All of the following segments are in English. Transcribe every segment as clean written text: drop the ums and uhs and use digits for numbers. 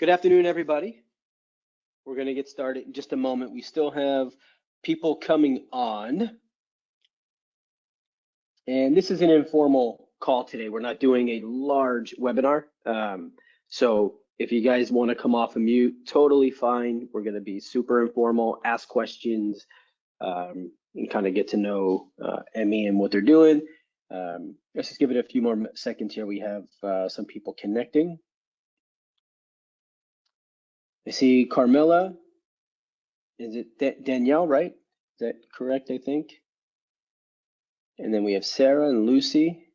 Good afternoon, everybody. We're going to get started in just a moment. We still have people coming on. And this is an informal call today. We're not doing a large webinar. So if you guys want to come off of mute, totally fine. We're going to be super informal, ask questions, and kind of get to know Emi and what they're doing. Let's just give it a few more seconds here. We have some people connecting. I see Carmela. Is it Danielle, right? Is that correct, I think? And then we have Sarah and Lucy.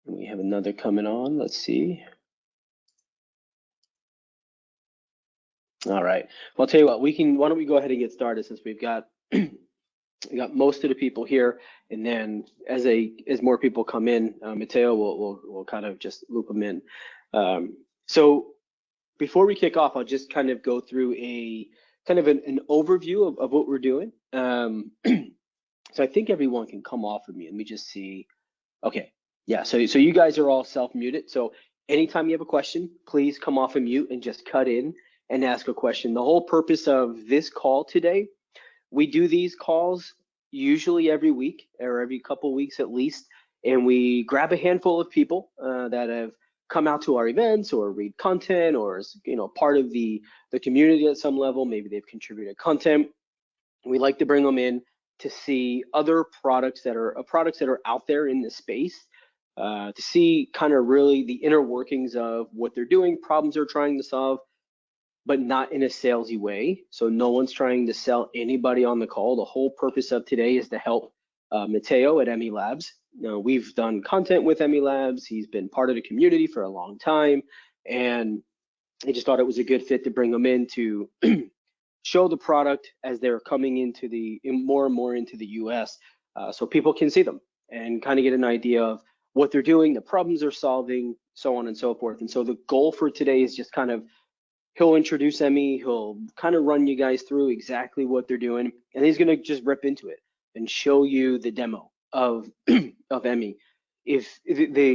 And we have another coming on. Let's see. All right. Well, I'll tell you what, why don't we go ahead and get started since we've got we got most of the people here, and then as more people come in, Mateo will kind of just loop them in. So before we kick off, I'll just kind of go through an overview of what we're doing. So I think everyone can come off of me. Let me just see. Okay, yeah, so you guys are all self-muted. So anytime you have a question, please come off of mute and just cut in and ask a question. The whole purpose of this call today, we do these calls usually every week or every couple weeks at least, and we grab a handful of people that have come out to our events or read content or part of the community at some level. Maybe they've contributed content. We like to bring them in to see other products that are out there in the space, to see kind of really the inner workings of what they're doing, problems they're trying to solve, but not in a salesy way. So no one's trying to sell anybody on the call. The whole purpose of today is to help Mateo at Emi Labs. We've done content with Emi Labs. He's been part of the community for a long time, and I just thought it was a good fit to bring him in to show the product as they're coming into more and more into the US, so people can see them and kind of get an idea of what they're doing, the problems they're solving, so on and so forth. And so the goal for today is just kind of, he'll introduce Emi, he'll kind of run you guys through exactly what they're doing, and he's gonna just rip into it and show you the demo of Emi.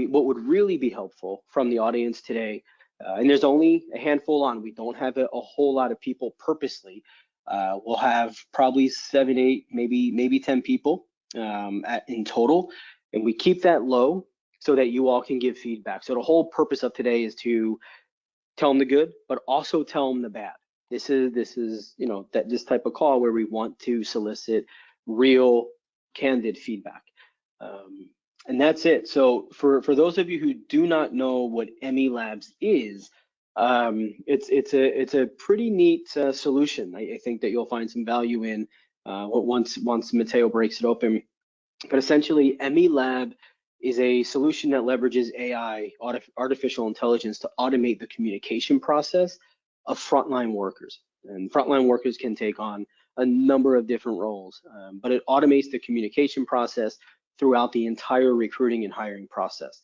What would really be helpful from the audience today, and there's only a handful on, we don't have a whole lot of people purposely. We'll have probably 7, 8, maybe 10 people in total, and we keep that low so that you all can give feedback. So the whole purpose of today is to tell them the good, but also tell them the bad. This is this type of call where we want to solicit real, candid feedback. And that's it. So for those of you who do not know what Emi Labs is, it's a pretty neat solution. I think that you'll find some value in once Mateo breaks it open. But essentially, Emi Lab is a solution that leverages AI, artificial intelligence, to automate the communication process of frontline workers. And frontline workers can take on a number of different roles, but it automates the communication process throughout the entire recruiting and hiring process.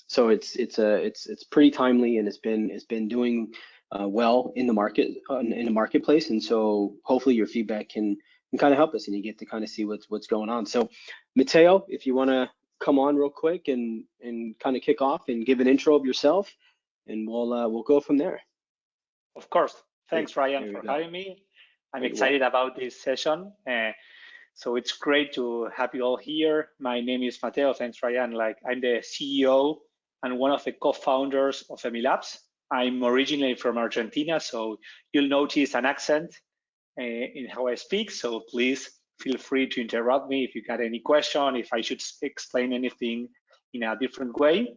So it's pretty timely, and it's been doing well in the marketplace. And so hopefully your feedback can kind of help us, and you get to kind of see what's going on. So Mateo, if you want to come on real quick and kind of kick off and give an intro of yourself, and we'll go from there. Of course. Thanks, Ryan, for having me. I'm excited about this session. So it's great to have you all here. My name is Mateo. Thanks, Ryan. I'm the CEO and one of the co-founders of Emi Labs. I'm originally from Argentina, so you'll notice an accent in how I speak. So please feel free to interrupt me if you got any question, if I should explain anything in a different way.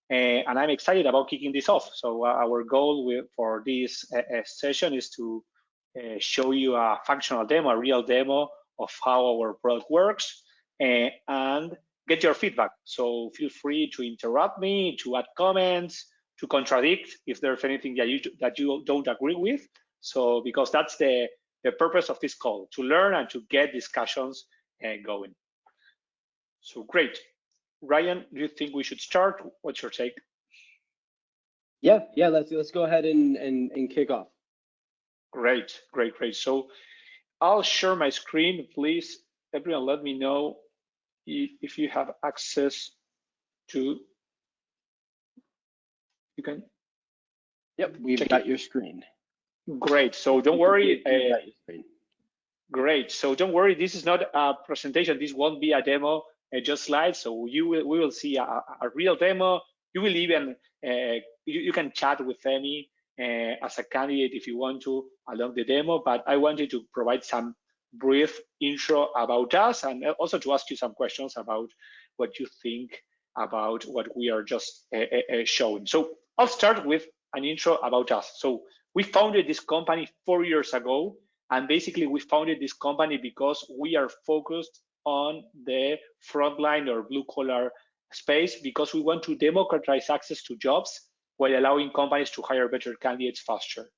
And I'm excited about kicking this off. So our goal for this session is to show you a functional demo, a real demo of how our product works, and get your feedback. So feel free to interrupt me, to add comments, to contradict if there's anything that you don't agree with. So because that's the purpose of this call, to learn and to get discussions going. So great. Ryan, do you think we should start? What's your take? Yeah, let's go ahead and kick off. Great. So I'll share my screen. Please, everyone, let me know if you have access to. You can Yep, we've got your screen. Great. So don't worry. We've got your screen. Great. So don't worry. This is not a presentation. This won't be a demo, just slides. So we will see a real demo. You will even you can chat with Emi as a candidate if you want to along the demo. But I wanted to provide some brief intro about us and also to ask you some questions about what you think about what we are just showing. So I'll start with an intro about us. So we founded this company 4 years ago, and basically we founded this company because we are focused on the frontline or blue collar space, because we want to democratize access to jobs while allowing companies to hire better candidates faster.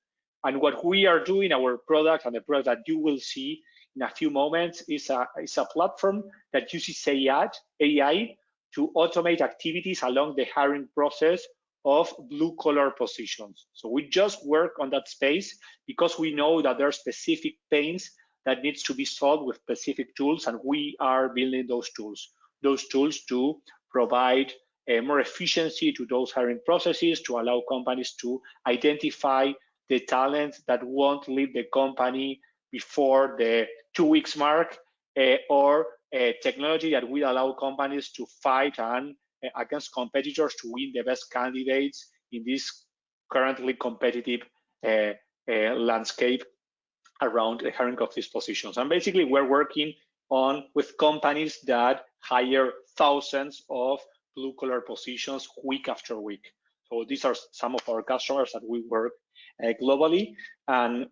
And what we are doing, our product and the product that you will see in a few moments is a platform that uses AI to automate activities along the hiring process of blue collar positions. So we just work on that space because we know that there are specific pains that needs to be solved with specific tools, and we are building those tools to provide more efficiency to those hiring processes, to allow companies to identify the talent that won't leave the company before the 2 weeks mark, or technology that will allow companies to fight against competitors to win the best candidates in this currently competitive landscape around the hiring of these positions. And basically, we're working with companies that hire thousands of blue-collar positions week after week. So these are some of our customers that we work globally, and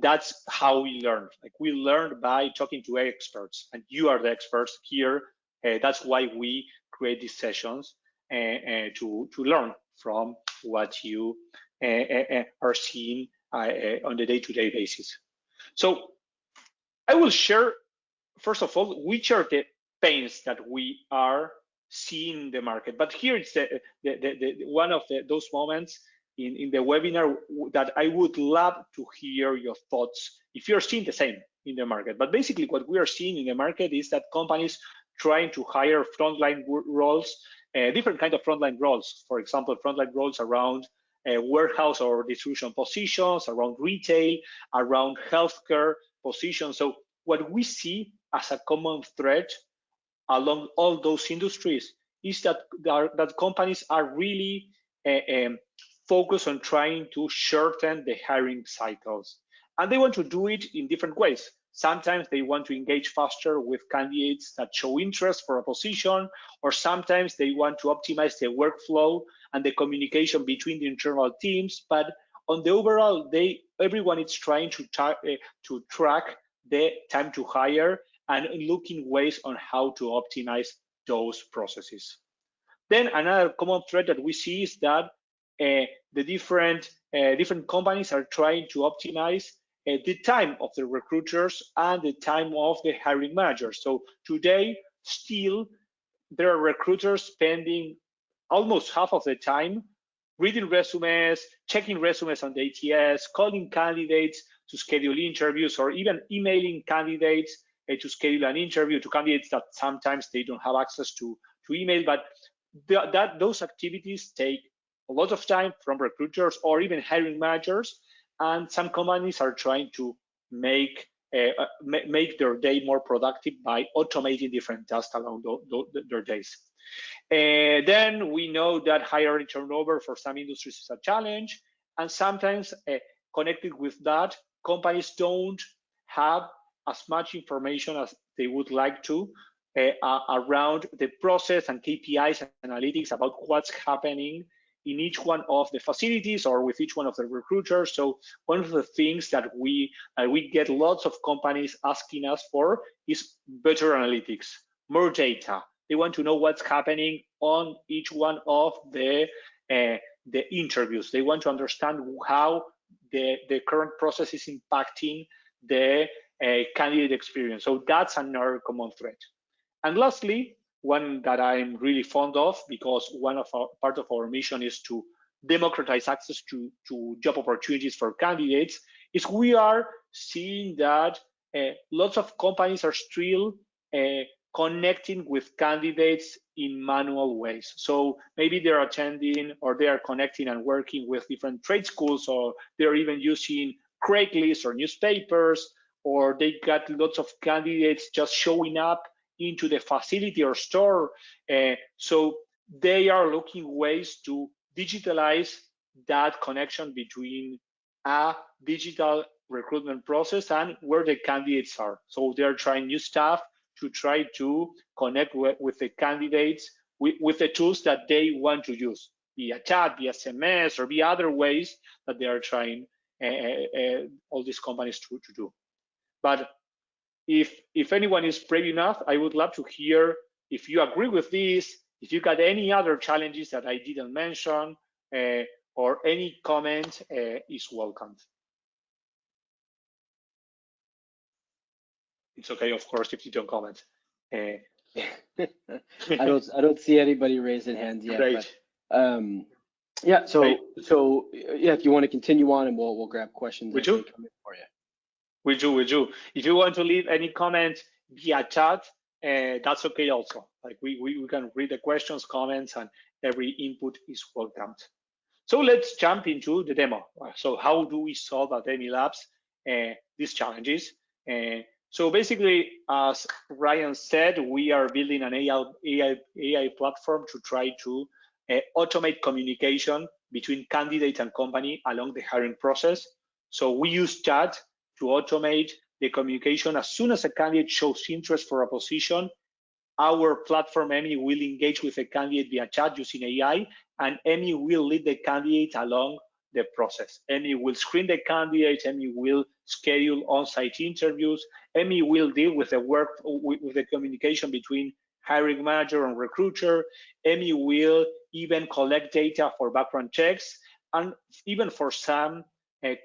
that's how we learn. Like, we learn by talking to experts, and you are the experts here. That's why we create these sessions to learn from what you are seeing on the day-to-day basis. So I will share, first of all, which are the pains that we are seeing in the market. But here it's one of those moments in the webinar that I would love to hear your thoughts if you're seeing the same in the market. But basically what we are seeing in the market is that companies trying to hire frontline roles, different kind of frontline roles. For example, frontline roles around warehouse or distribution positions, around retail, around healthcare positions. So what we see as a common thread along all those industries is that companies are really focused on trying to shorten the hiring cycles. And they want to do it in different ways. Sometimes they want to engage faster with candidates that show interest for a position, or sometimes they want to optimize the workflow and the communication between the internal teams. But on the overall, everyone is trying to track the time to hire and looking ways on how to optimize those processes. Then another common thread that we see is that the different companies are trying to optimize the time of the recruiters and the time of the hiring managers. So today, still, there are recruiters spending almost half of the time reading resumes, checking resumes on the ATS, calling candidates to schedule interviews, or even emailing candidates to schedule an interview to candidates that sometimes they don't have access to email. But those activities take a lot of time from recruiters or even hiring managers, and some companies are trying to make their day more productive by automating different tasks along their days. Then we know that hiring turnover for some industries is a challenge, and sometimes connected with that, companies don't have as much information as they would like to around the process and KPIs and analytics about what's happening in each one of the facilities or with each one of the recruiters. So one of the things that we get lots of companies asking us for is better analytics, more data. They want to know what's happening on each one of the interviews. They want to understand how the current process is impacting the candidate experience. So that's another common thread. And lastly, one that I'm really fond of, because part of our mission is to democratize access to job opportunities for candidates, is we are seeing that lots of companies are still connecting with candidates in manual ways. So maybe they're attending or they are connecting and working with different trade schools, or they're even using Craigslist or newspapers, or they got lots of candidates just showing up into the facility or store. So they are looking ways to digitalize that connection between a digital recruitment process and where the candidates are. So they're trying new stuff to try to connect with the candidates with the tools that they want to use, via chat, via SMS, or via other ways that they are trying all these companies to do. But if anyone is brave enough, I would love to hear if you agree with this, if you got any other challenges that I didn't mention, or any comment is welcomed. It's okay, of course, if you don't comment. I don't see anybody raising hands yet. Great. But, yeah. So yeah, if you want to continue on, and we'll grab questions. We do. For you. We do. If you want to leave any comment via chat, that's okay also. Like we can read the questions, comments, and every input is welcomed. So let's jump into the demo. So how do we solve at Emi Labs these challenges? So basically, as Ryan said, we are building an AI platform to try to automate communication between candidate and company along the hiring process. So we use chat to automate the communication. As soon as a candidate shows interest for a position, our platform, Emi, will engage with the candidate via chat using AI, and Emi will lead the candidate along the process. Emi will screen the candidate, Emi will schedule on-site interviews, Emi will deal with the work, with the communication between hiring manager and recruiter, Emi will even collect data for background checks, and even for some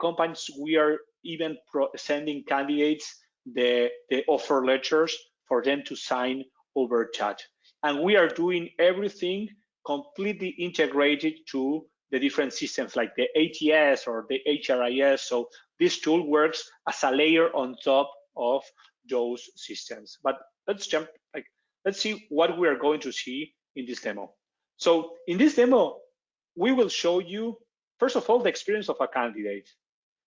companies, we are even sending candidates the offer letters for them to sign over chat. And we are doing everything completely integrated to the different systems like the ATS or the HRIS. So this tool works as a layer on top of those systems. But let's see what we are going to see in this demo. So in this demo, we will show you, first of all, the experience of a candidate.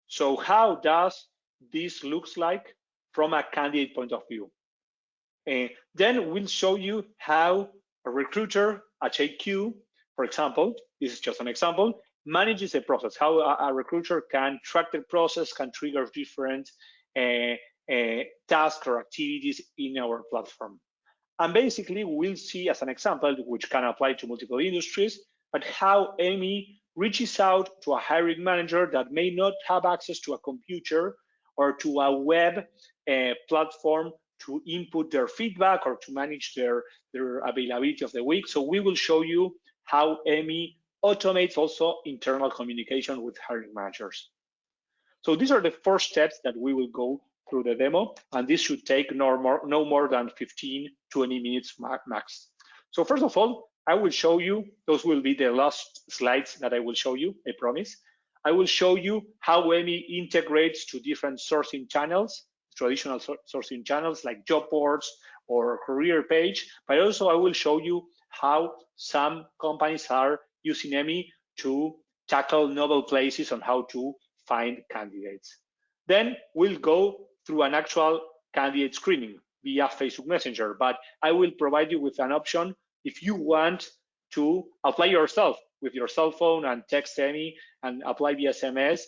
So how does this looks like from a candidate point of view? Then we'll show you how a recruiter at HQ, for example, this is just an example, manages the process, how a recruiter can track the process, can trigger different tasks or activities in our platform. And basically, we'll see as an example, which can apply to multiple industries, but how Emi reaches out to a hiring manager that may not have access to a computer or to a web platform to input their feedback or to manage their availability of the week. So we will show you how Emi automates also internal communication with hiring managers. So these are the first steps that we will go through the demo, and this should take no more than 15, 20 minutes max. So first of all, I will show you, those will be the last slides that I will show you, I promise. I will show you how Emi integrates to different sourcing channels, traditional sourcing channels like job boards or career page, but also I will show you how some companies are using Emi to tackle novel places on how to find candidates. Then we'll go through an actual candidate screening via Facebook Messenger, but I will provide you with an option if you want to apply yourself with your cell phone and text Emi and apply via SMS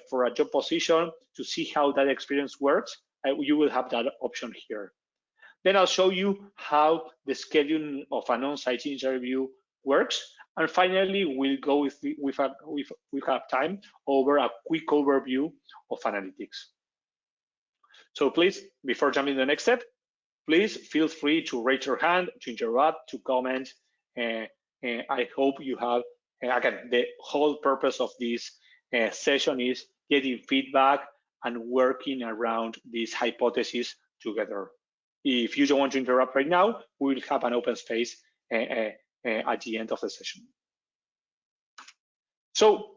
for a job position to see how that experience works. You will have that option here. Then I'll show you how the scheduling of an on-site interview works. And finally, we'll go we have time over a quick overview of analytics. So please, before jumping to the next step, please feel free to raise your hand, to interrupt, to comment. I hope you have, again, the whole purpose of this session is getting feedback and working around this hypothesis together. If you don't want to interrupt right now, we will have an open space at the end of the session. So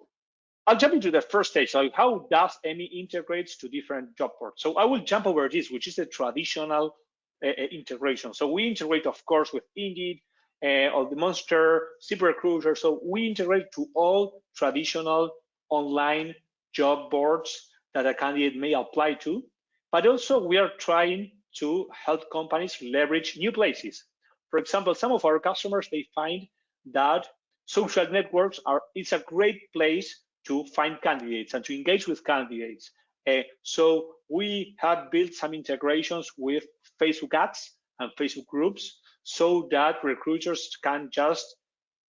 I'll jump into the first stage, like how does Emi integrates to different job boards? So I will jump over this, which is the traditional integration. So we integrate, of course, with Indeed, or the Monster, ZipRecruiter. So we integrate to all traditional online job boards that a candidate may apply to. But also we are trying to help companies leverage new places. For example, some of our customers, they find that social networks it's a great place to find candidates and to engage with candidates. So we have built some integrations with Facebook ads and Facebook groups so that recruiters can just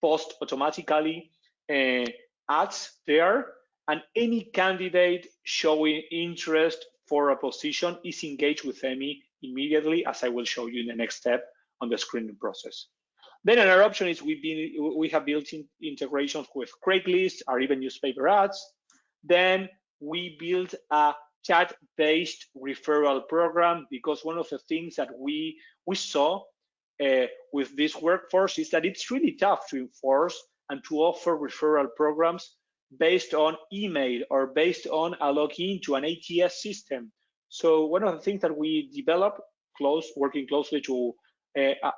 post automatically ads there, and any candidate showing interest for a position is engaged with Emi immediately, as I will show you in the next step on the screening process. Then another option is we have built in integrations with Craigslist or even newspaper ads. Then we built a chat-based referral program, because one of the things that we saw with this workforce is that it's really tough to enforce and to offer referral programs based on email or based on a login to an ATS system. So one of the things that we developed, working closely to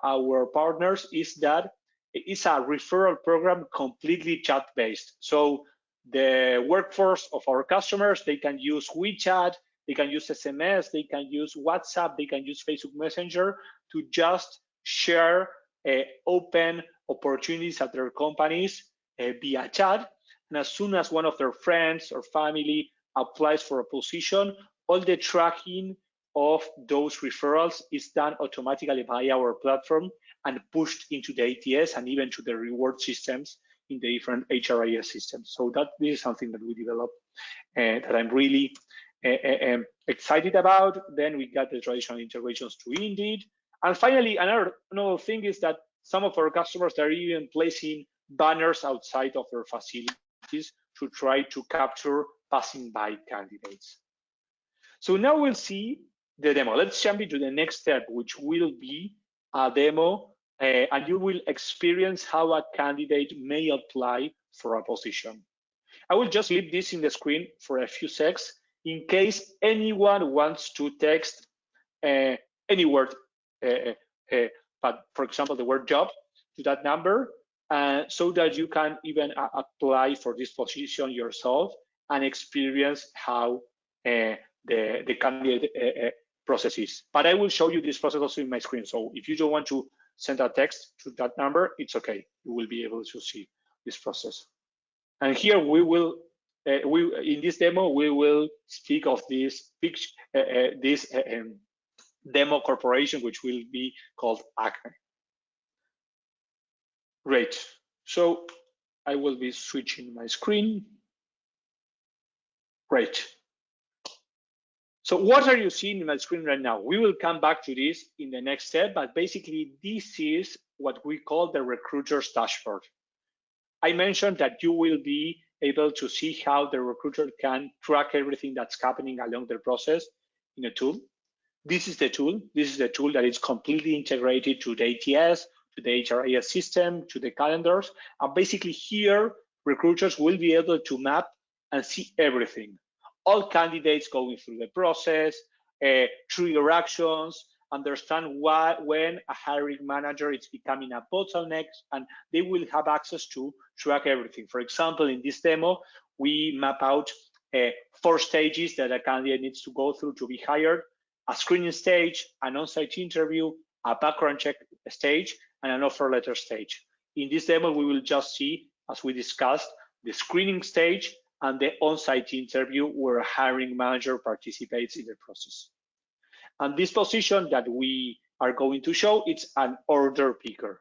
our partners, is that it's a referral program completely chat-based. So the workforce of our customers, they can use WeChat, they can use SMS, they can use WhatsApp, they can use Facebook Messenger to just share open opportunities at their companies via chat. And as soon as one of their friends or family applies for a position, all the tracking of those referrals is done automatically by our platform and pushed into the ATS and even to the reward systems in the different HRIS systems. So this is something that we developed that I'm really excited about. Then we got the traditional integrations to Indeed. And finally, another thing is that some of our customers are even placing banners outside of their facilities to try to capture passing by candidates. So now we'll see the demo. Let's jump into the next step, which will be a demo, and you will experience how a candidate may apply for a position. I will just leave this in the screen for a few seconds in case anyone wants to text any word, but for example, the word job to that number, so that you can even apply for this position yourself and experience how the candidate process is. But I will show you this process also in my screen. So if you don't want to send a text to that number, it's okay. You will be able to see this process. And here we will, in this demo, we will speak of this demo corporation, which will be called Acme. Great. So I will be switching my screen. Great. So what are you seeing in my screen right now? We will come back to this in the next step, but basically this is what we call the recruiter's dashboard. I mentioned that you will be able to see how the recruiter can track everything that's happening along the process in a tool. This is the tool. This is the tool that is completely integrated to the ATS, to the HRIS system, to the calendars. And basically here, recruiters will be able to map and see everything. All candidates going through the process, trigger actions, understand when a hiring manager is becoming a bottleneck, and they will have access to track everything. For example, in this demo, we map out 4 stages that a candidate needs to go through to be hired: a screening stage, an on-site interview, a background check stage, and an offer letter stage. In this demo, we will just see, as we discussed, the screening stage and the on-site interview where a hiring manager participates in the process. And this position that we are going to show, it's an order picker.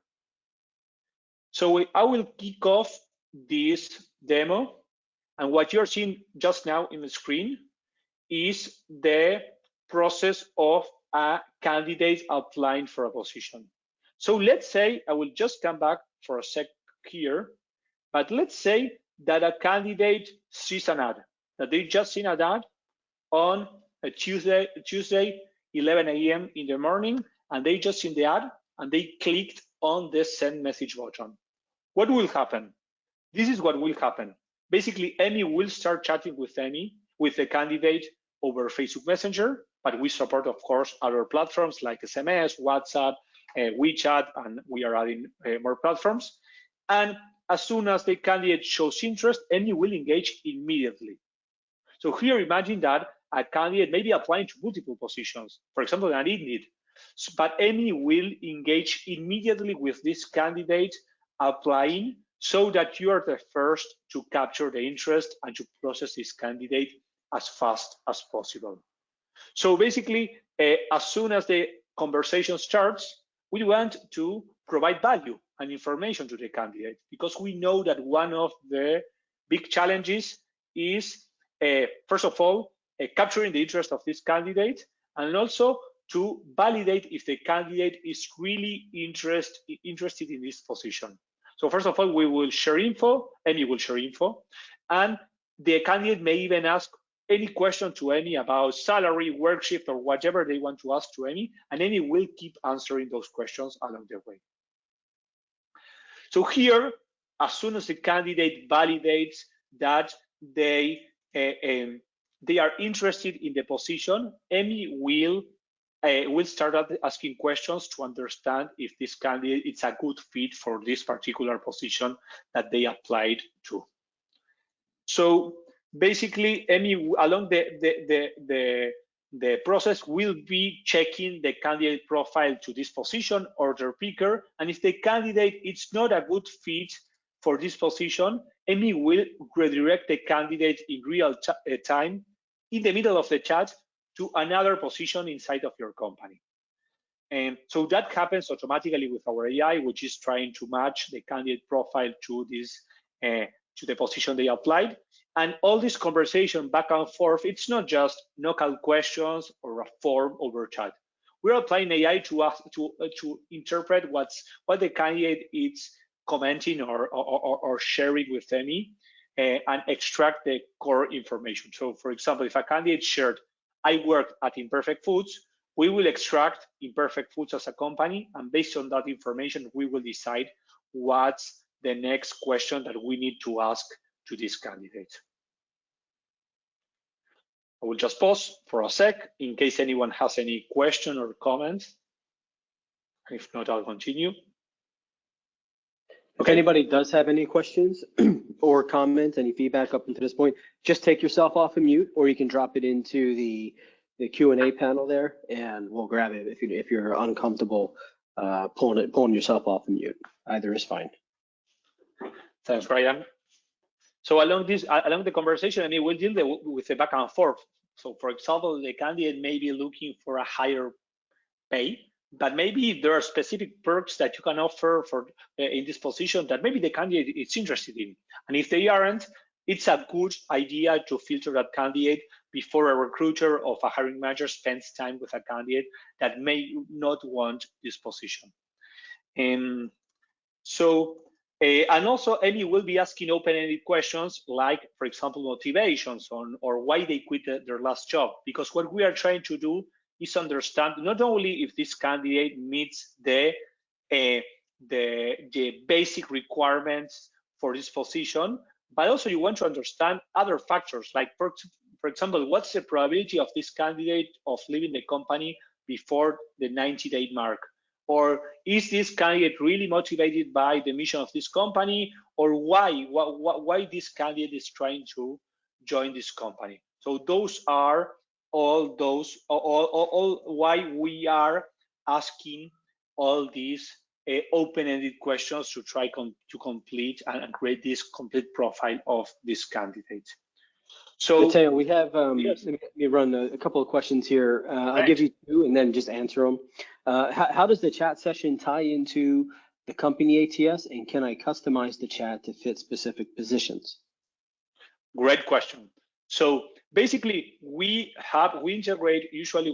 So I will kick off this demo, and what you're seeing just now in the screen is the process of a candidate applying for a position. So let's say, I will just come back for a sec here, but let's say that a candidate sees an ad, that they just seen an ad on a Tuesday, 11 a.m. in the morning, and they just seen the ad and they clicked on the send message button. What will happen? This is what will happen. Basically, Emi will start chatting with the candidate over Facebook Messenger. but we support, of course, other platforms like SMS, WhatsApp, WeChat, and we are adding more platforms. And as soon as the candidate shows interest, Emi will engage immediately. So here, imagine that a candidate may be applying to multiple positions, for example, an Indeed, but Emi will engage immediately with this candidate applying, so that you are the first to capture the interest and to process this candidate as fast as possible. So basically, as soon as the conversation starts, we want to provide value and information to the candidate, because we know that one of the big challenges is, first of all, capturing the interest of this candidate, and also to validate if the candidate is really interested in this position. So first of all, we will share info, Emi will share info, and the candidate may even ask any question to Emi about salary, work shift, or whatever they want to ask to Emi, and Emi will keep answering those questions along the way. So here, as soon as the candidate validates that they are interested in the position, Emi will start asking questions to understand if this candidate is a good fit for this particular position that they applied to. So basically, Emi, along the process, will be checking the candidate profile to this position, order picker, and if the candidate is not a good fit for this position, Emi will redirect the candidate in real time, in the middle of the chat, to another position inside of your company. And so that happens automatically with our AI, which is trying to match the candidate profile to this to the position they applied. And all this conversation back and forth, it's not just knockout questions or a form over chat. We're applying AI to interpret what the candidate is commenting or sharing with Emi, and extract the core information. So for example, if a candidate shared, I worked at Imperfect Foods, we will extract Imperfect Foods as a company, and based on that information, we will decide what's the next question that we need to ask to this candidate. I will just pause for a sec in case anyone has any question or comment. If not, I'll continue. If anybody does have any questions or comments, any feedback up until this point, just take yourself off of mute, or you can drop it into the Q&A panel there, and we'll grab it if you're uncomfortable pulling yourself off of mute. Either is fine. Thanks, Brian. So along the conversation, I mean, we'll deal with the back and forth. So for example, the candidate may be looking for a higher pay, but maybe there are specific perks that you can offer for in this position that maybe the candidate is interested in. And if they aren't, it's a good idea to filter that candidate before a recruiter or a hiring manager spends time with a candidate that may not want this position. And also, Emi will be asking open-ended questions like, for example, motivations or why they quit their last job. Because what we are trying to do is understand not only if this candidate meets the basic requirements for this position, but also you want to understand other factors, like for example, what's the probability of this candidate of leaving the company before the 90-day mark? Or is this candidate really motivated by the mission of this company, or why this candidate is trying to join this company? So those are all why we are asking all these open-ended questions to try to complete and create this complete profile of this candidate. So Mateo, we have let me run a couple of questions here. I'll give you two and then just answer them. How does the chat session tie into the company ATS, and can I customize the chat to fit specific positions? Great question. So basically, we integrate usually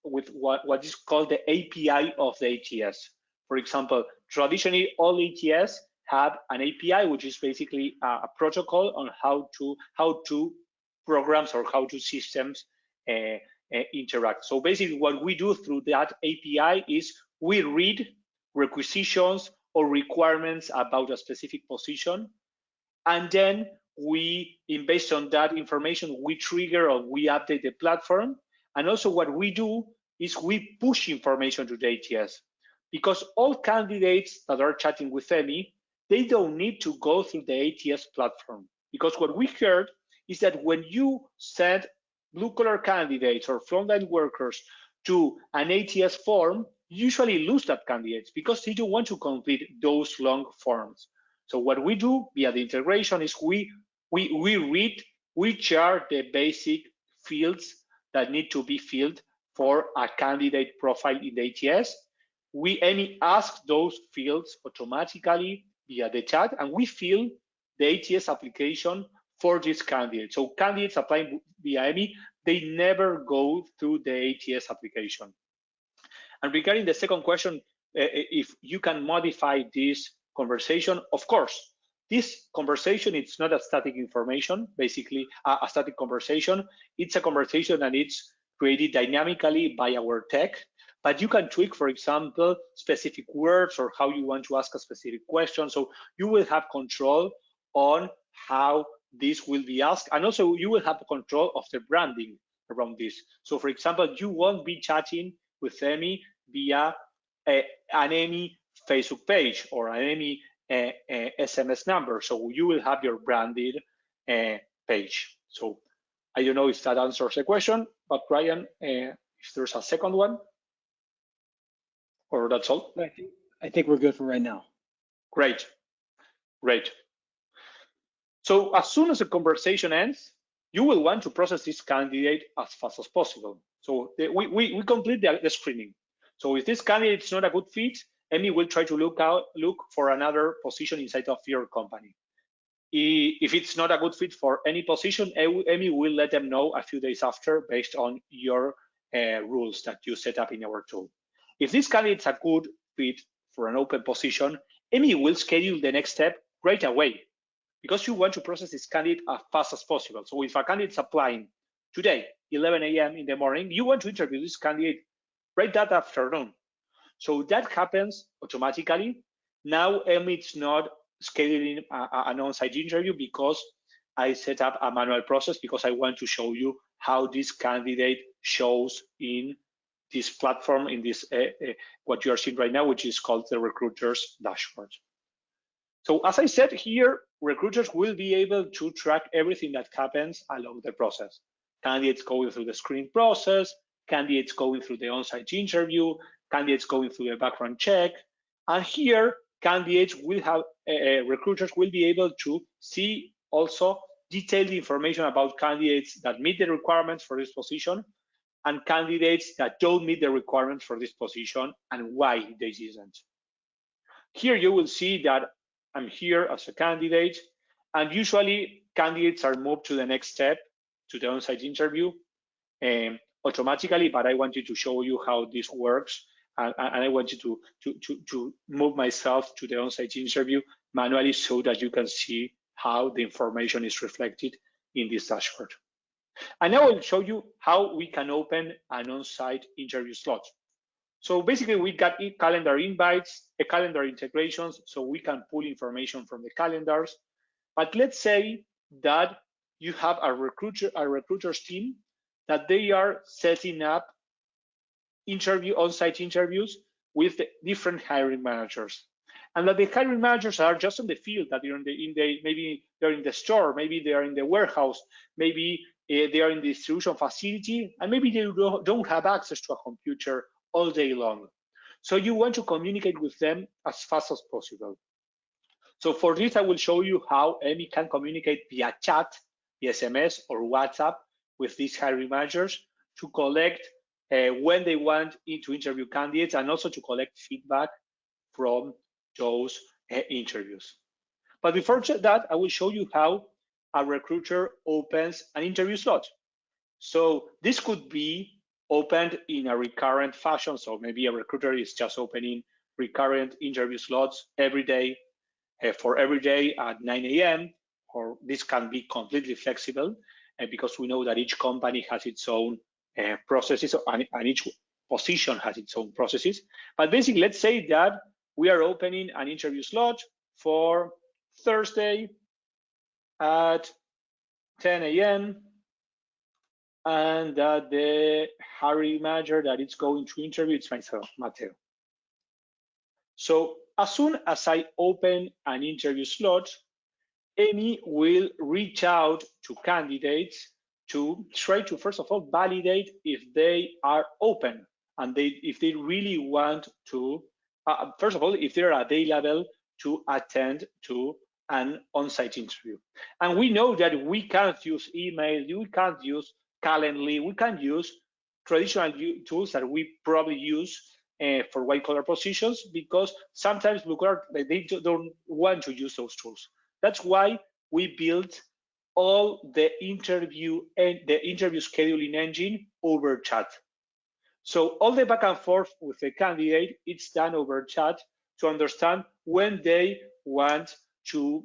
with what is called the API of the ATS. For example, traditionally all ATS have an API, which is basically a protocol on how to programs or how to systems interact. So basically what we do through that API is we read requisitions or requirements about a specific position, and then based on that information, we trigger or we update the platform, And also what we do is we push information to the ATS, because all candidates that are chatting with Emi, they don't need to go through the ATS platform. Because what we heard is that when you send blue-collar candidates or frontline workers to an ATS form, you usually lose that candidates because they don't want to complete those long forms. So what we do via the integration is we read which are the basic fields that need to be filled for a candidate profile in the ATS. We Emi ask those fields automatically via the chat, and we fill the ATS application for this candidate. So candidates applying via Emi, they never go through the ATS application. And regarding the second question, if you can modify this conversation, of course. This conversation, it's not a static information, basically a static conversation. It's a conversation and it's created dynamically by our tech. But you can tweak, for example, specific words or how you want to ask a specific question. So you will have control on how this will be asked. And also you will have control of the branding around this. So for example, you won't be chatting with Emi via an Emi Facebook page or an Emi SMS number. So you will have your branded page. So I don't know if that answers the question, but Ryan, if there's a second one, or that's all? I think we're good for right now. Great, great. So as soon as the conversation ends, you will want to process this candidate as fast as possible. So we complete the screening. So if this candidate is not a good fit, Emi will try to look for another position inside of your company. If it's not a good fit for any position, Emi will let them know a few days after based on your rules that you set up in our tool. If this candidate is a good fit for an open position, Emi will schedule the next step right away because you want to process this candidate as fast as possible. So if a candidate is applying today, 11 a.m. in the morning, you want to interview this candidate right that afternoon. So that happens automatically. Now Emi is not scheduling an on-site interview because I set up a manual process because I want to show you how this candidate shows in this platform, in this what you are seeing right now, which is called the recruiter's dashboard. So as I said here, recruiters will be able to track everything that happens along the process. Candidates going through the screening process, candidates going through the on-site interview, candidates going through the background check, and here candidates will have recruiters will be able to see also detailed information about candidates that meet the requirements for this position and candidates that don't meet the requirements for this position and why they didn't. Here you will see that I'm here as a candidate, and usually candidates are moved to the next step, to the on-site interview automatically, but I wanted to show you how this works. And I want you to move myself to the on-site interview manually so that you can see how the information is reflected in this dashboard. And now I'll show you how we can open an on-site interview slot. So basically we got calendar invites, calendar integrations, so we can pull information from the calendars. But let's say that you have a recruiter's team that they are setting up on-site interviews with the different hiring managers, and that the hiring managers are just on the field, that they're maybe they're in the store, maybe they are in the warehouse, maybe they are in the distribution facility, and maybe they don't have access to a computer all day long. So you want to communicate with them as fast as possible. So for this, I will show you how Emi can communicate via chat, via SMS or WhatsApp with these hiring managers to collect when they want to interview candidates and also to collect feedback from those interviews. But before that, I will show you how a recruiter opens an interview slot. So this could be opened in a recurrent fashion. So maybe a recruiter is just opening recurrent interview slots every day for every day at 9 a.m. Or this can be completely flexible because we know that each company has its own processes and each position has its own processes. But basically, let's say that we are opening an interview slot for Thursday at 10 a.m. and that the hiring manager that is going to interview is myself, Mateo. So as soon as I open an interview slot, Emi will reach out to candidates to try to, first of all, validate if they are open and if they really want to, first of all, if they're available to attend to an on-site interview. And we know that we can't use email, we can't use Calendly, we can't use traditional tools that we probably use for white-collar positions, because sometimes they don't want to use those tools. That's why we built all the interview scheduling engine over chat. So all the back and forth with the candidate, it's done over chat to understand when they want to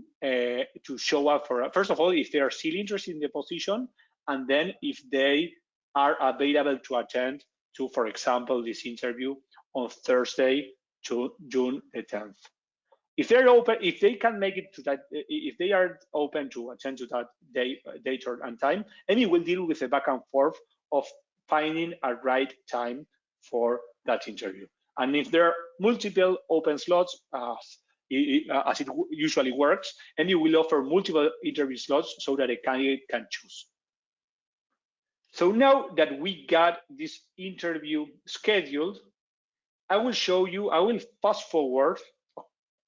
show up for, first of all, if they are still interested in the position, and then if they are available to attend to, for example, this interview on Thursday, June the 10th. If they're open, if they can make it to that, if they are open to attend to that date and time, Emi will deal with the back and forth of finding a right time for that interview. And if there are multiple open slots, as it usually works, Emi will offer multiple interview slots so that a candidate can choose. So now that we got this interview scheduled, I will show you, I will fast forward.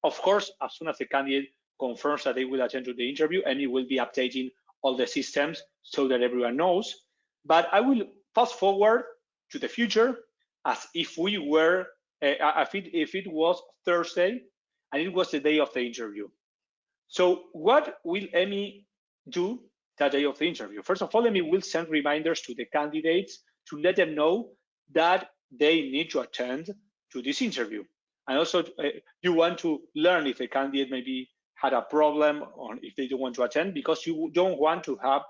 Of course, as soon as the candidate confirms that they will attend to the interview, and it will be updating all the systems so that everyone knows. But I will fast forward to the future as if we were, if it was Thursday and it was the day of the interview. So what will Emi do that day of the interview? First of all, Emi will send reminders to the candidates to let them know that they need to attend to this interview. And also, you want to learn if a candidate maybe had a problem or if they don't want to attend, because you don't want to have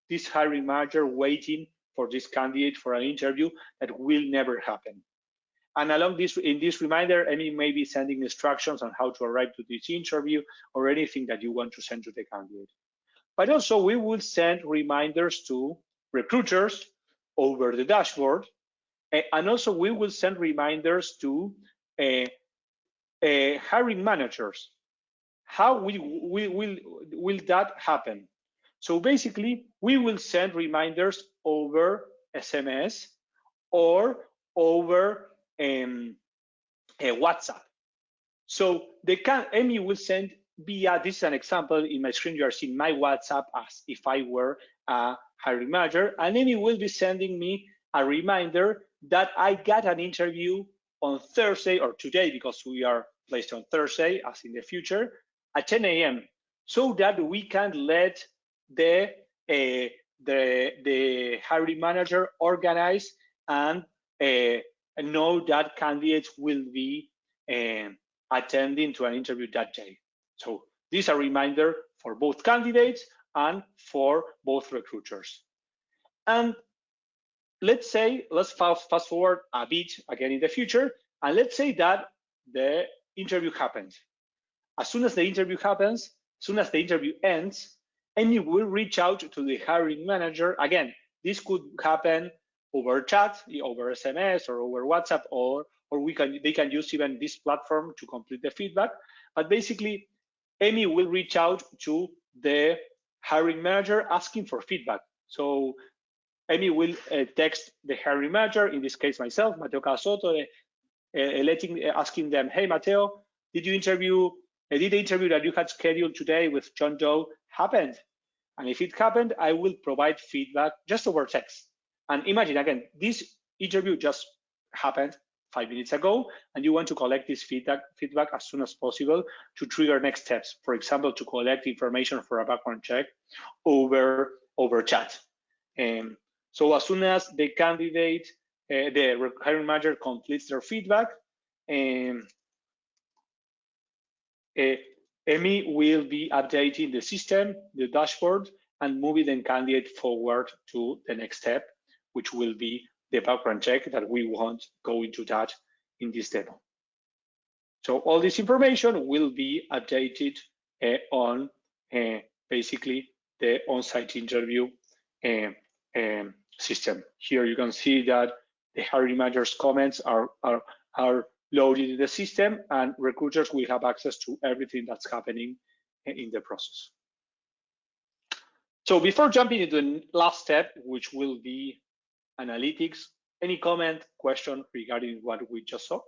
this hiring manager waiting for this candidate for an interview that will never happen. And along this, in this reminder, Emi may be sending instructions on how to arrive to this interview or anything that you want to send to the candidate. But also, we will send reminders to recruiters over the dashboard, and also we will send reminders to hiring managers. How will that happen? So basically, we will send reminders over SMS or over WhatsApp. So Emi will send via, this is an example in my screen, you are seeing my WhatsApp as if I were a hiring manager, and Emi will be sending me a reminder that I got an interview on Thursday, or today, because we are placed on Thursday, as in the future, at 10 a.m., so that we can let the hiring manager organize and know that candidates will be attending to an interview that day. So this is a reminder for both candidates and for both recruiters. And let's fast forward a bit again in the future, and let's say that the interview happens. As soon as the interview happens, as soon as the interview ends, Emi will reach out to the hiring manager. Again, this could happen over chat, over SMS, or over WhatsApp, or they can use even this platform to complete the feedback. But basically, Emi will reach out to the hiring manager asking for feedback. So Emi will text the hiring manager, in this case myself, Mateo Cavasotto, asking them, hey Mateo, did the interview that you had scheduled today with John Doe happened? And if it happened, I will provide feedback just over text. And imagine, again, this interview just happened 5 minutes ago, and you want to collect this feedback as soon as possible to trigger next steps. For example, to collect information for a background check over chat. So as soon as the candidate, the hiring manager completes their feedback, Emi will be updating the system, the dashboard, and moving the candidate forward to the next step, which will be the background check that we won't go into that in this demo. So all this information will be updated on basically the on-site interview system. Here you can see that the hiring manager's comments are loaded in the system, and recruiters will have access to everything that's happening in the process. So before jumping into the last step, which will be analytics, any comment, question regarding what we just saw?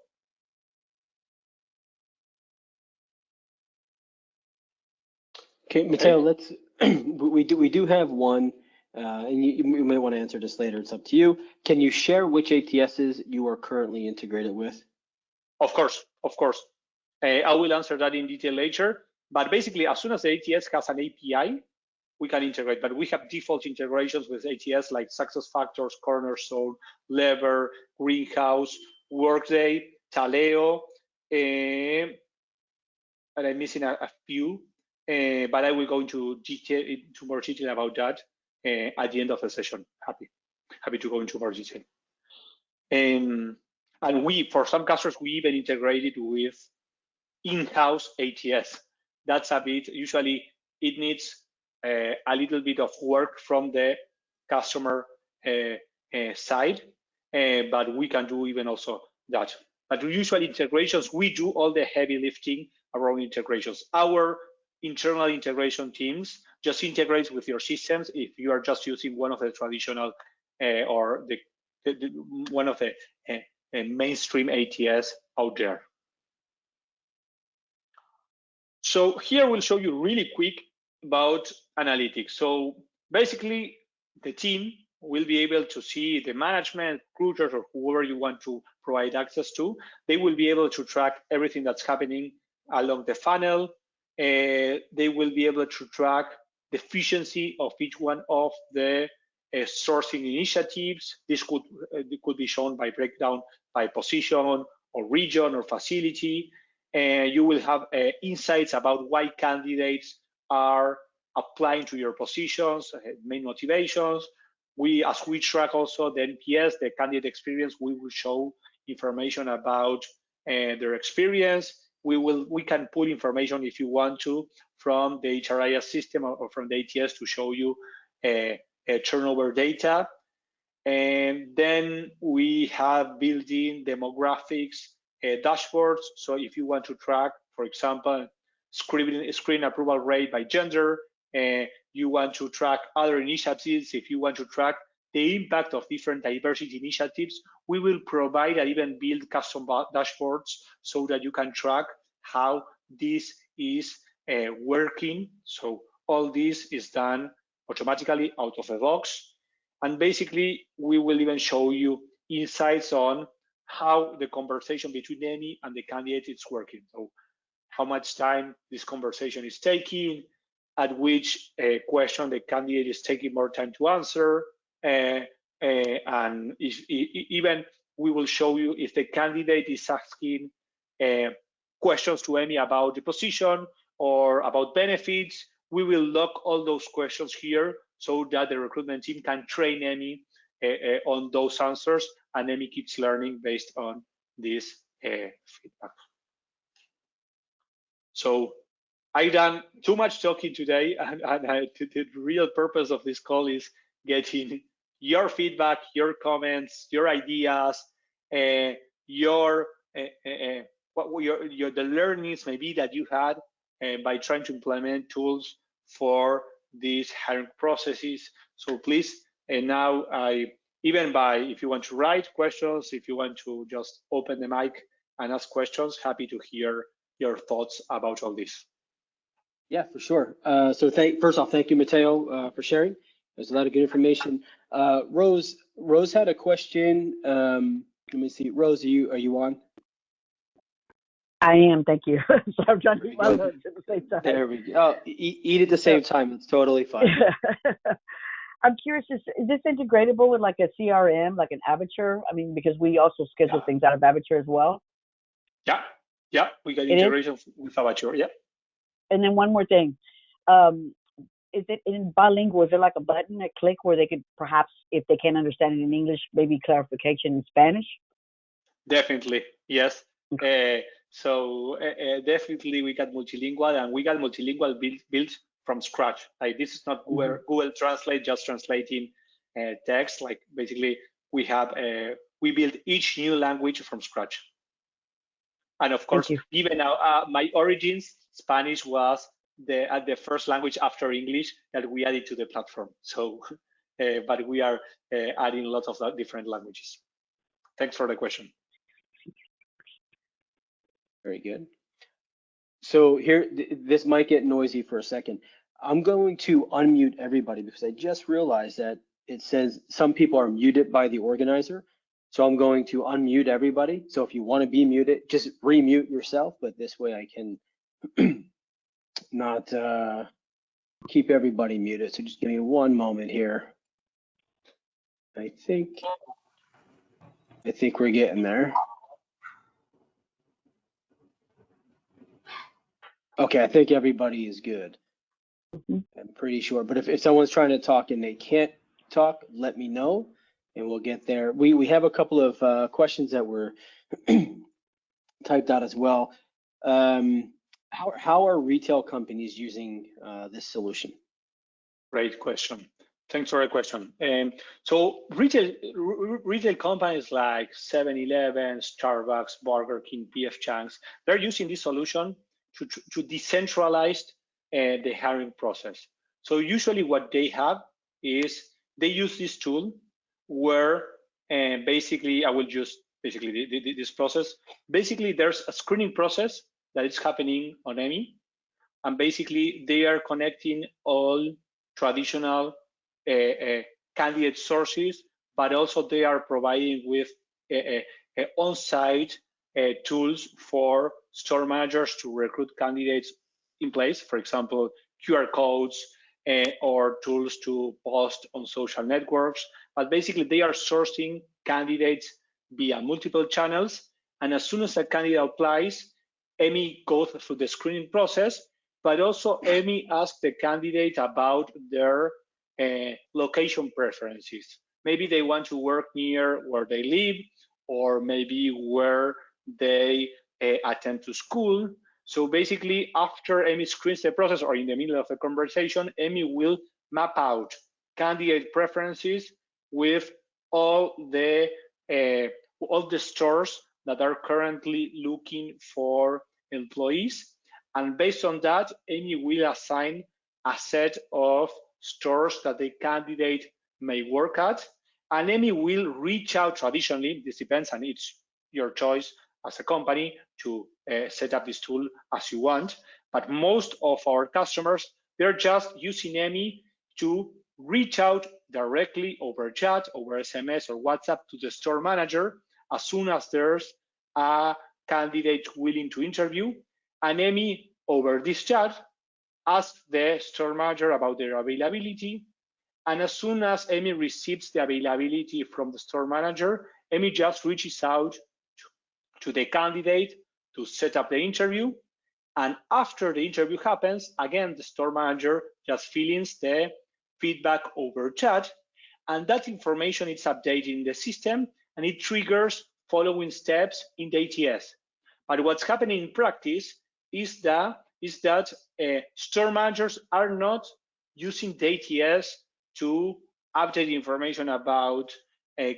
Okay, Mateo, let's, we do have one, and you may want to answer this later, it's up to you. Can you share which ATSs you are currently integrated with? Of course, of course. I will answer that in detail later, but basically as soon as the ATS has an API, we can integrate, but we have default integrations with ATS like SuccessFactors, Cornerstone, Lever, Greenhouse, Workday, Taleo, and I'm missing a few, but I will go into more detail about that at the end of the session. Happy to go into more detail. And for some customers, we even integrated with in-house ATS. That's a bit, usually it needs a little bit of work from the customer side, but we can do even also that. But usually integrations, we do all the heavy lifting around integrations. Our internal integration teams just integrate with your systems if you are just using one of the traditional or one of the mainstream ATS out there. So here we'll show you really quick about analytics. So basically, the team will be able to see the management, recruiters, or whoever you want to provide access to. They will be able to track everything that's happening along the funnel. They will be able to track the efficiency of each one of the sourcing initiatives. This could be shown by breakdown by position or region or facility. You will have insights about why candidates are applying to your positions, main motivations. As we track also the NPS, the candidate experience, we will show information about their experience. We can pull information if you want to from the HRIS system or from the ATS to show you turnover data. And then we have built-in demographics dashboards. So if you want to track, for example, screen approval rate by gender, you want to track other initiatives, if you want to track the impact of different diversity initiatives, we will provide and even build custom dashboards so that you can track how this is working. So all this is done automatically out of the box. And basically, we will even show you insights on how the conversation between Emi and the candidate is working. So how much time this conversation is taking, at which question the candidate is taking more time to answer, and even we will show you if the candidate is asking questions to Emi about the position or about benefits. We will log all those questions here so that the recruitment team can train Emi on those answers, and Emi keeps learning based on this feedback. So I've done too much talking today, and the real purpose of this call is getting your feedback, your comments, your ideas, the learnings maybe that you had by trying to implement tools for these hiring processes. So please, and now if you want to write questions, if you want to just open the mic and ask questions, happy to hear your thoughts about all this. Yeah, for sure. So first off, thank you, Mateo, for sharing. There's a lot of good information. Rose had a question. Let me see. Rose, are you on? I am, thank you. So I'm trying to eat my lunch at the same time. There we go. Oh, eat at the same time. It's totally fine. I'm curious, is this integratable with like a CRM, like an Avature? I mean, because we also schedule things out of Avature as well. Yeah, we got integration with Avature, yeah. And then one more thing. Is it in bilingual? Is there like a button, a click where they could perhaps, if they can't understand it in English, maybe clarification in Spanish? Definitely, yes. Okay. So definitely we got multilingual, and we got multilingual built from scratch. Like this is not Google Translate just translating text. Like basically, we have we build each new language from scratch. And of course, given my origins, Spanish was the first language after English that we added to the platform. So, but we are adding lots of different languages. Thanks for the question. Very good. So here, this might get noisy for a second. I'm going to unmute everybody because I just realized that it says some people are muted by the organizer. So I'm going to unmute everybody. So if you want to be muted, just remute yourself, but this way I can not keep everybody muted. So just give me one moment here. I think we're getting there. Okay, I think everybody is good. I'm pretty sure, but if someone's trying to talk and they can't talk, let me know and we'll get there. We have a couple of questions that were typed out as well. How are retail companies using this solution? Great question. Thanks for the question. So retail companies like 7-Eleven, Starbucks, Burger King, PF Chang's, they're using this solution to decentralize the hiring process. So usually what they have is they use this tool where basically I will just this process. Basically, there's a screening process that is happening on Emi, and basically they are connecting all traditional candidate sources, but also they are providing with on-site tools for store managers to recruit candidates in place. For example, QR codes or tools to post on social networks. But basically, they are sourcing candidates via multiple channels. And as soon as a candidate applies, Emi goes through the screening process, but also Emi asks the candidate about their location preferences. Maybe they want to work near where they live, or maybe where they attend to school. So basically, after Emi screens the process or in the middle of the conversation, Emi will map out candidate preferences with all the stores that are currently looking for employees. And based on that, Emi will assign a set of stores that the candidate may work at. And Emi will reach out traditionally, this depends, and it's your choice as a company to set up this tool as you want. But most of our customers, they're just using Emi to reach out directly over chat, over SMS or WhatsApp to the store manager as soon as there's a candidate willing to interview. And Emi, over this chat, asks the store manager about their availability. And as soon as Emi receives the availability from the store manager, Emi just reaches out to the candidate to set up the interview. And after the interview happens, again, the store manager just fills in the feedback over chat. And that information is updated in the system and it triggers following steps in the ATS. But what's happening in practice is that store managers are not using the ATS to update information about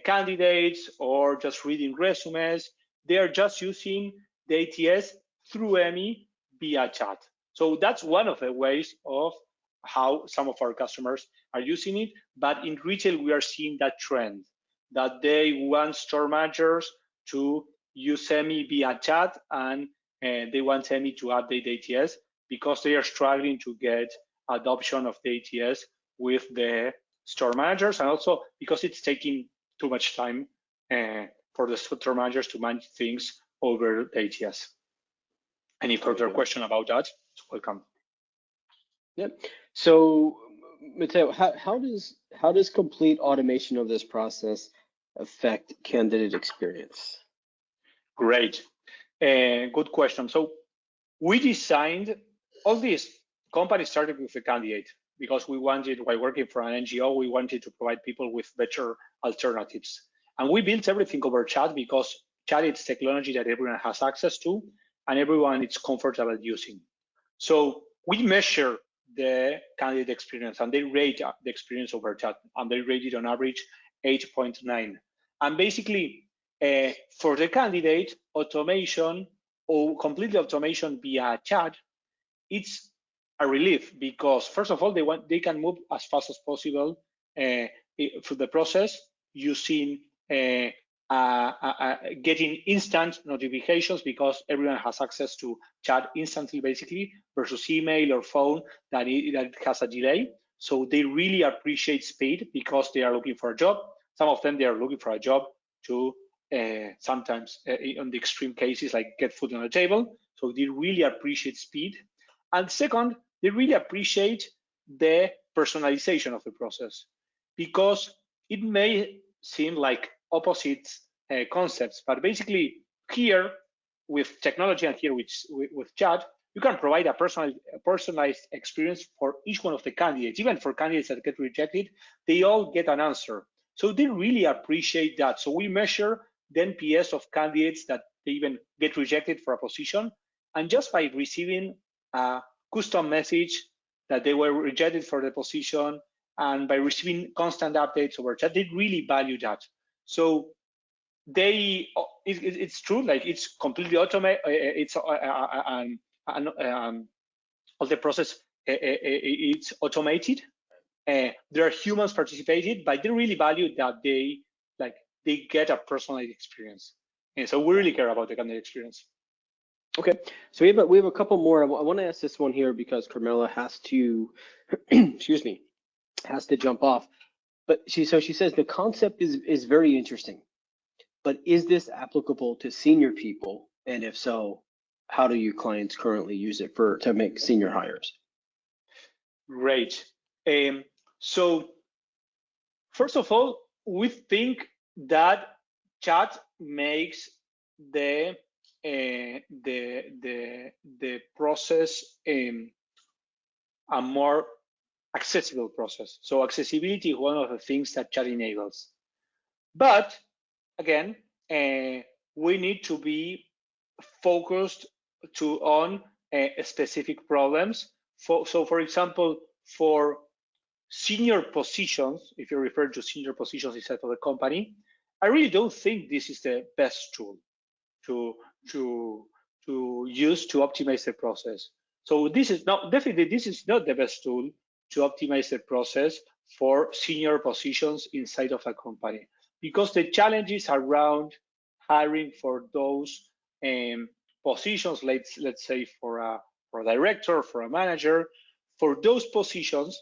candidates or just reading resumes. They are just using the ATS through Emi via chat. So that's one of the ways of how some of our customers are using it. But in retail, we are seeing that trend, that they want store managers to use Emi via chat, and they want Emi to update the ATS because they are struggling to get adoption of the ATS with the store managers, and also because it's taking too much time for the store managers to manage things over the ATS. Any further question about that? Welcome. Yep. So, Mateo, how does complete automation of this process affect candidate experience? Great. Good question. So we designed all these companies started with a candidate because we wanted, while working for an NGO, we wanted to provide people with better alternatives. And we built everything over chat because chat is technology that everyone has access to and everyone is comfortable using. So we measure the candidate experience, and they rate the experience over chat, and they rate it on average 8.9. And basically, for the candidate, automation or completely automation via chat, it's a relief, because first of all, they can move as fast as possible through the process using getting instant notifications, because everyone has access to chat instantly, basically, versus email or phone that it has a delay. So they really appreciate speed because they are looking for a job. Some of them, they are looking for a job to sometimes, on the extreme cases, like get food on the table. So they really appreciate speed. And second, they really appreciate the personalization of the process, because it may seem like opposite concepts, but basically here with technology and here with chat, you can provide a personalized experience for each one of the candidates. Even for candidates that get rejected, they all get an answer. So they really appreciate that. So we measure the NPS of candidates that they even get rejected for a position, and just by receiving a custom message that they were rejected for the position, and by receiving constant updates over chat, they really value that. So it's true, like it's completely automated. It's all the process it's automated. There are humans participated, but they really value that they get a personalized experience, and so we really care about the candidate experience. Okay, so we have a couple more. I want to ask this one here because Carmela has to, excuse me, has to jump off. But she says the concept is very interesting, but is this applicable to senior people? And if so, how do your clients currently use it to make senior hires? Great. So first of all, we think that chat makes the process a more accessible process. So accessibility is one of the things that chat enables. But again, we need to be focused on specific problems. So for example, for senior positions, if you refer to senior positions inside of the company, I really don't think this is the best tool to use to optimize the process. So this is not the best tool to optimize the process for senior positions inside of a company, because the challenges around hiring for those positions, let's say for a director, for a manager, for those positions,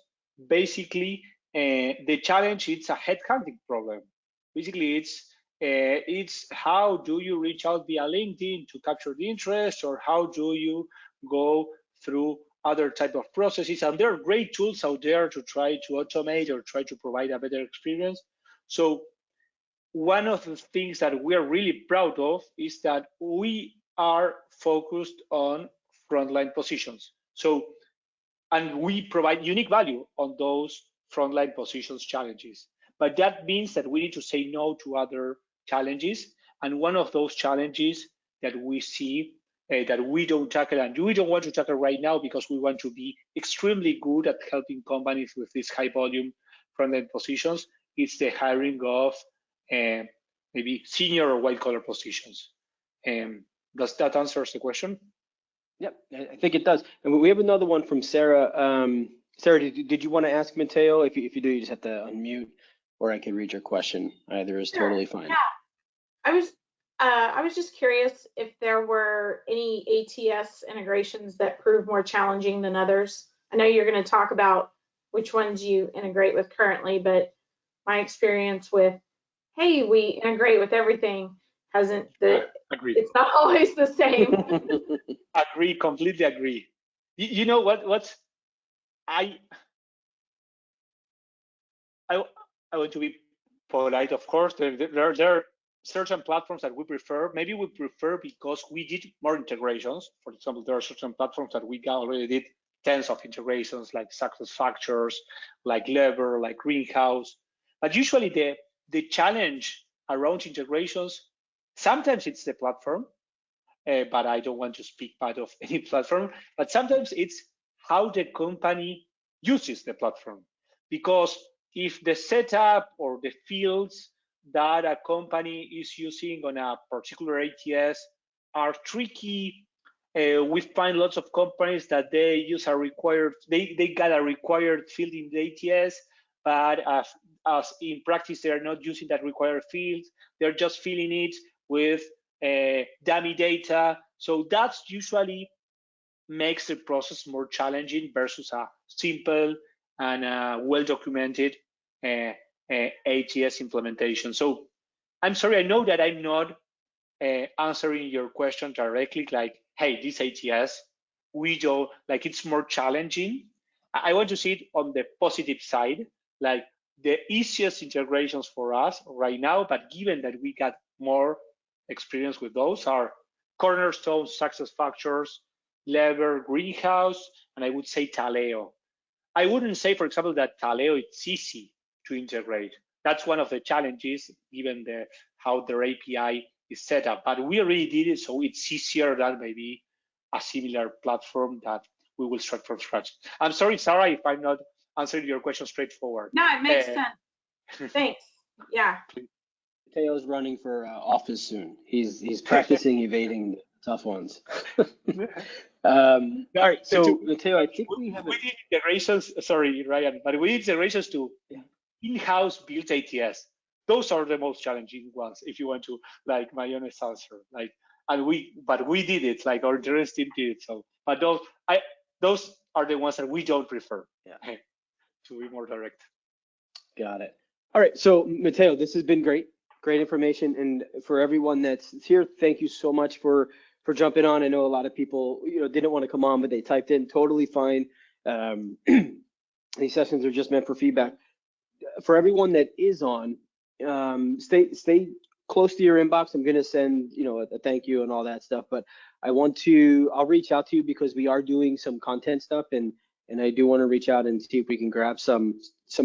basically the challenge is a headhunting problem. Basically, it's how do you reach out via LinkedIn to capture the interest, or how do you go through other type of processes. And there are great tools out there to try to automate or try to provide a better experience. So one of the things that we are really proud of is that we are focused on frontline positions. So, and we provide unique value on those frontline positions challenges. But that means that we need to say no to other challenges. And one of those challenges that we see that we don't tackle, and we don't want to tackle right now because we want to be extremely good at helping companies with these high volume frontline positions, is the hiring of maybe senior or white collar positions. Does that answer the question? Yep, I think it does. And we have another one from Sarah. Sarah, did you want to ask Mateo? If you do, you just have to unmute, or I can read your question. Either is totally fine. Yeah, I was just curious if there were any ATS integrations that proved more challenging than others. I know you're going to talk about which ones you integrate with currently, but my experience with, hey, we integrate with everything hasn't, it's not always the same. Agree, completely agree. You know what I want to be polite, of course. There are certain platforms that we prefer. Maybe we prefer because we did more integrations. For example, there are certain platforms that we already did tens of integrations, like SuccessFactors, like Lever, like Greenhouse. But usually the challenge around integrations, sometimes it's the platform, but I don't want to speak bad of any platform. But sometimes it's how the company uses the platform. Because if the setup or the fields that a company is using on a particular ATS are tricky, we find lots of companies that they use a required, they got a required field in the ATS, but as in practice, they're not using that required field. They're just filling it with dummy data. So that's usually makes the process more challenging versus a simple and well-documented ATS implementation. So I'm sorry, I know that I'm not answering your question directly, like, hey, this ATS, we don't, like, it's more challenging. I want to see it on the positive side, like the easiest integrations for us right now, but given that we got more experience with those, are Cornerstone, SuccessFactors, Lever, Greenhouse, and I would say Taleo. I wouldn't say, for example, that Taleo it's easy to integrate. That's one of the challenges given how their API is set up. But we already did it, so it's easier than maybe a similar platform that we will start from scratch. I'm sorry, Sarah, if I'm not answering your question straightforward. No, it makes sense. Thanks. Yeah. Mateo's running for office soon. He's practicing evading tough ones. All right, so Mateo, I think we have. We did integrations. Sorry, Ryan, but we did integrations to in-house built ATS. Those are the most challenging ones. If you want to, like, my honest answer, like, but we did it. Like, our insurance team did it. So, but those are the ones that we don't prefer. Yeah. To be more direct. Got it. All right, so Mateo, this has been great information, and for everyone that's here, thank you so much for jumping on. I know a lot of people, didn't want to come on, but they typed in. Totally fine. These sessions are just meant for feedback. For everyone that is on, stay close to your inbox. I'm gonna send a thank you and all that stuff, but I'll reach out to you because we are doing some content stuff, and I do want to reach out and see if we can grab some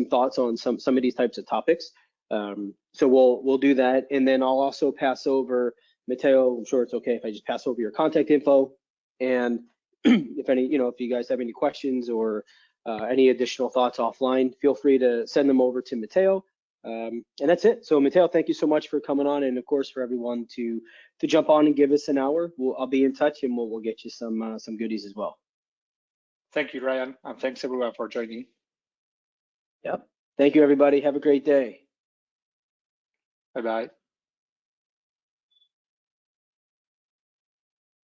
thoughts on some of these types of topics. So we'll do that, and then I'll also pass over, Mateo, I'm sure it's okay if I just pass over your contact info, and if you guys have any questions or any additional thoughts offline, feel free to send them over to Mateo. And that's it. So Mateo, thank you so much for coming on, and of course for everyone to jump on and give us an hour. I'll be in touch, and we'll get you some goodies as well. Thank you, Ryan, and thanks everyone for joining. Yep. Thank you, everybody. Have a great day. Bye-bye.